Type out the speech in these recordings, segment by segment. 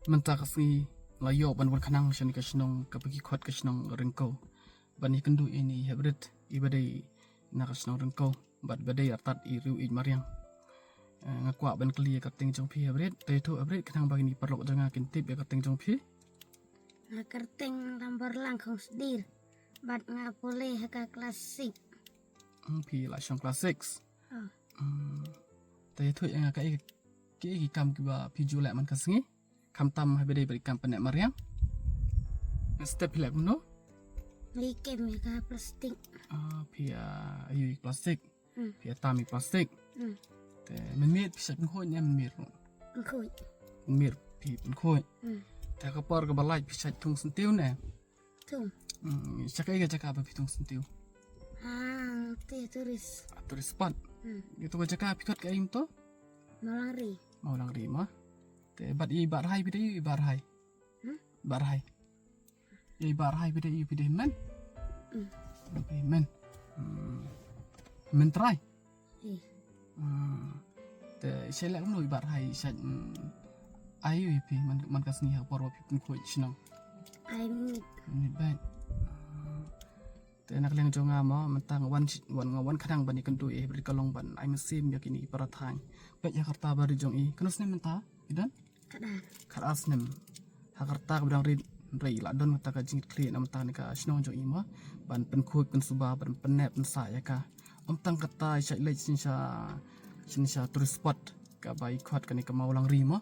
Mentah kasi layo ban wan kanang shan ka shnong ka bagi khot ka shnong rengko ban hi kendu ini hybrid ibadai na ka shnong rengko bat badai atat I riu I mariang ngakwa ban kli ka ting jong phi hybrid te tu hybrid kanang bagi ni perlu janga kintip ya ka ting jong phi kerting gambar langkong sedir bat ngapole haka klasik phi la shong class 6 oh te tu yang ka ki kam ki ba phi ju la man ka singi kam tam hybrid bari kam panek mariang step lek no likem ya ka plastik phi ayu plastik hmm phi tami plastik hmm te men mir phi sak khoi ne men mir khoi mir phi pen khoi hmmแต่ก็ปอร์ก็บลายพิชัยทุ่งสันติวเนี่ย tum ชักไอ้ก็จะกลับไปทุ่งสันติว te turis ตุริสปัน hmm ituก็จะกลับพิคัดกับอิมโต malangri มาลังรีมาแต่บัดอีบาร์ไฮพิเดอีบาร์ไฮ hmm บาร์ไฮอีบาร์ไฮพิเดอีพิเดมัน hmm พิมันมันทราย eh แต่ใช่แล้วก็หน่วยบาร์ไฮใช่ayo ipi man kasni ha porwa pi pun khoi chinong ai mit ni ban te nak leng jonga ma man tang wan khadang bani kan tu e bri kalong ban ai mesim yakini parathang pe Jakarta bari jong I kanus ne menta idan kadar kharas nem Jakarta bidang ri rei la don ta ka jing kli nam ta ni ka shnong jong I ma ban pen khoi pen suba ban pen nep pen sa ya ka tang kata chai le chin sha tourist spot ka bai khot ka ni ka maulang ri ma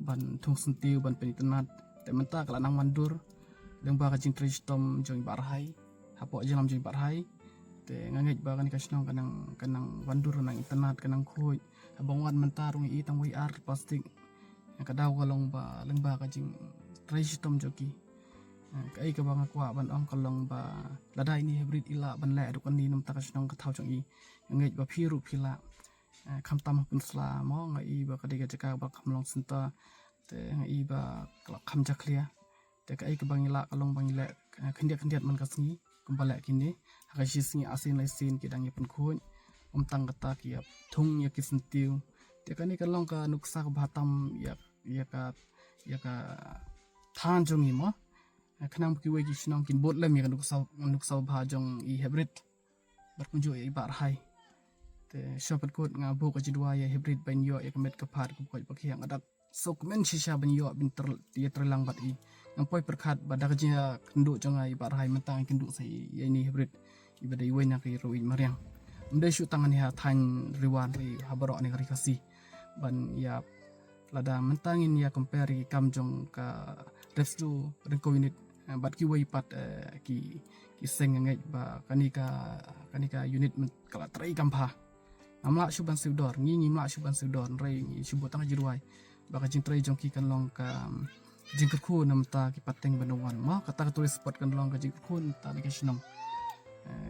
ban thung sentiu ban penitenat te menta kala nang mandur leng ba ka jing tristom jong barhai hapo jelam jong barhai te ngangej ba kan kasnong kanang mandur nang internet kanang khoi abong wan menta rung I tang WR plastik ka daw kalong ba leng ba ka jing tristom joki ka ai ka ba ngakwa ban ong kalong ba ladai ni hybrid ila ban le du kan ni nam ta kasnong ka thau jong I ngangej ba phiru phila kam tam pun selama ngai ba kadega jaka ba kamlong senta te ngai ba kam jaklia te kai ke bangila kalong bangila khendiat man kasni kumbala kini ha singi asin lai sin kidang pun khoi tang kata kia thung ya kisentiu te kani kalong ka nuksa bhatam ya ka than jongi mo khnang ki wei ki sinong kin bot lam ya nuksa bha jong I hybrid bar kunjo I bar hai te shopat kot nga bo ka jidwa ya hybrid ban yo ya kemet ka phat ko koi pakhiang adat sok men shisha ban yo bin terlang bat I ngampoi perkhat badak jia kendu jongai bar hai mentang kendu sai ya ini hybrid ibadai wei na ki roi mariang mde shu tangan ya than riwan ri habaro ni kari kasi ban ya lada mentangin ya compare kam jong ka restu rengko unit bat ki wei pat ki seng ngai ba kanika unit kala trai kampa amla shuban sudor ngi mla shuban sudor rei ngi shubo tang jirwai baka jing trai jong ki kan long ka jing ku nam ta ki pateng banawan ma kata ka tulis spot kan long ka jing ku ta ni ka shnam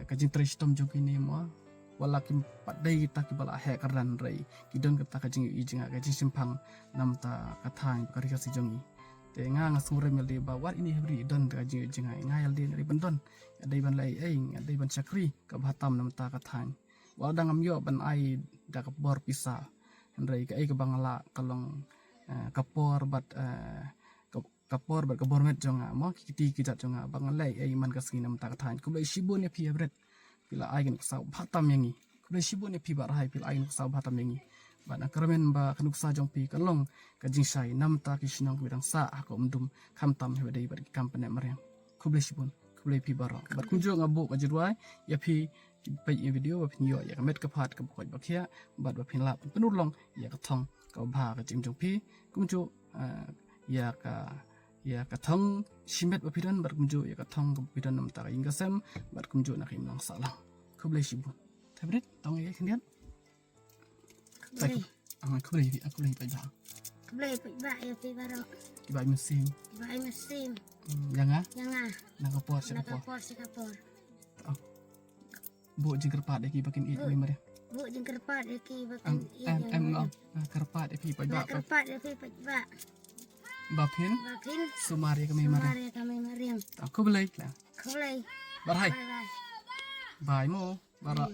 ka jing trai stom jong ki ni ma wala ki padai ta ki bala he karan rei ki don ka ka jing I jing ka jing simpang nam ta ka thang ka ri ka si jong I te nga sure mel de ba war ini hebri don ka jing ngai de ri ban don adai ban lai ai adai ban chakri ka bhatam nam ta ka thang wal dangam yo ban ai da kapor pisa rei ka ai ka bangala kalong kapor bat kabormet jonga mo kiti kita jonga bangalai ai man ka sinam ta ka than ku bai shibo ne phi bret pila ai kan sa bhatam yangi ku bai shibo ne phi bar hai pila ai sa bhatam yangi ban akramen ba kanuk sa jong pi kalong ka jing sai nam ta ki sinong bidang sa ko mdum kham tam he dei bar ki kampane mariang ku bai shibon ku bai phi bar bat kunjo ngabo ka jirwai ya phiไปอีวิดีโอแบบนี้อยากเม็ดกระพาดกับข่อยบักเขียบัดแบบเพียงลับเป็นนุ่นลงอยากกระทองกับผ้ากับจิมจงพี่กุมจูอยากกระทองชิมเม็ดแบบพี่ดันบัดกุมจูอยากกระทองกับพี่ดันน้ำตาอิงกระเซมบัดกุมจูนักอิมลังสาลังคุบเลยชิบุทำได้ต้องยังไงขึ้นยันไปคุบเลยไปบ้าง Keblei pak ya pi baro. Iba mesin. Iba mesin. Yang ah. Nang kapor si kapor. Bu jing kerpat ki bakin it ni mare. Bu jing kerpat ki bakin it. Kerpat ki pa ba. Kerpat ki pa ba. Bapin. Sumari kami mare. Aku belai lah. Belai. Barhai. Bye mo. Bara.